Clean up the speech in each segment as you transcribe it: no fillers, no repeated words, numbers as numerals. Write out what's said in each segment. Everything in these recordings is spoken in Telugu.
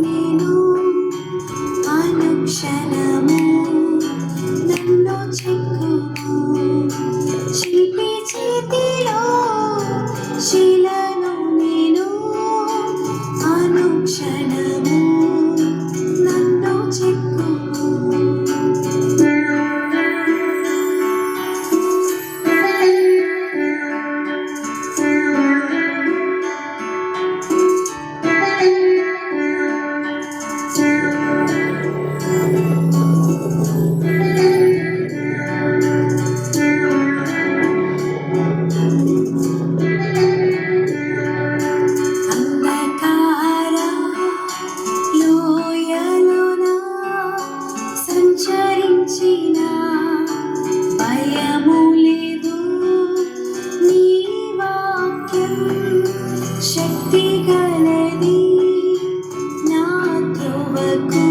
నేను అనుక్షణము నన్ను చెక్కుము శిల్పి చేతిలో శిలను నేను అనుక్షణము నన్ను చెక్కుము సంచరించిన భయము లేదు నీ వాక్యం శక్తి గలది నా త్రోవకు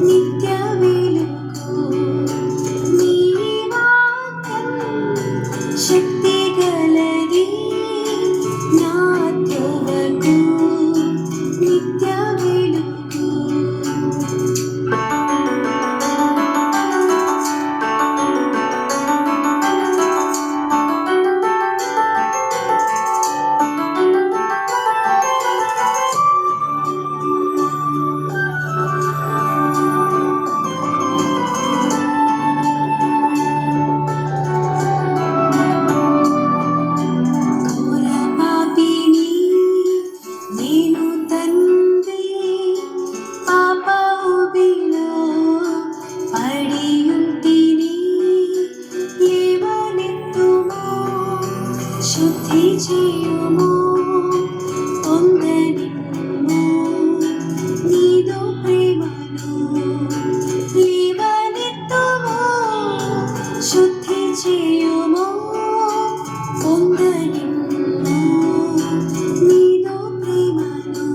నిత్య వెలుగు నీ వాక్యం శక్తి గలది నా త్రోవకు నిత్య వెలుగు శుద్ధి చేయుము పొందనిమ్ము నీదు ప్రేమను లేవనెత్తుము శుద్ధి చేయుము పొందనిమ్ము నీదు ప్రేమను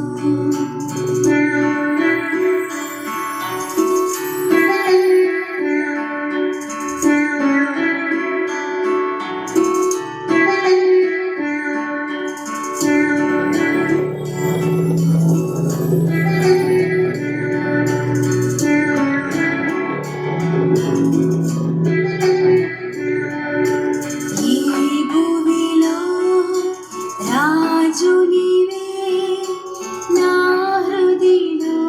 రాజు నీవే నా హృదయలో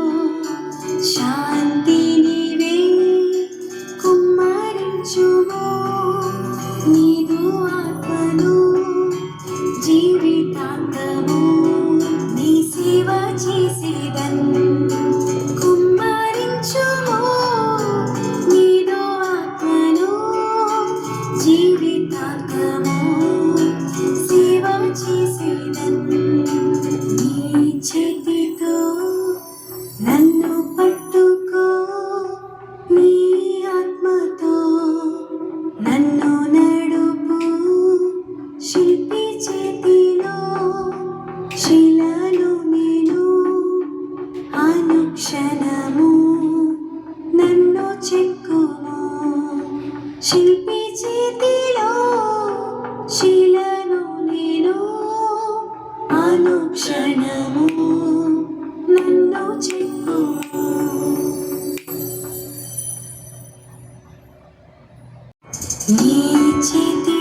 శాంతి నీవే కుమ్మరించుము నీదు ఆత్మను జీవితాంతము నీ సేవ చేసేదన్ కుమ్మరించుము నీదు ఆత్మను జీవితాంతము సేవ చేసేదన్ నీ చేతితో నన్ను పట్టుకో నీ ఆత్మతో నన్ను నడుపు శిల్పి చేతిలో శిలను నేను అనుక్షణము నన్ను చెక్కుము శిల్పి చేతిలో శిలను నేను అనుక్షణము నన్ను చెక్కుము నీ చేతి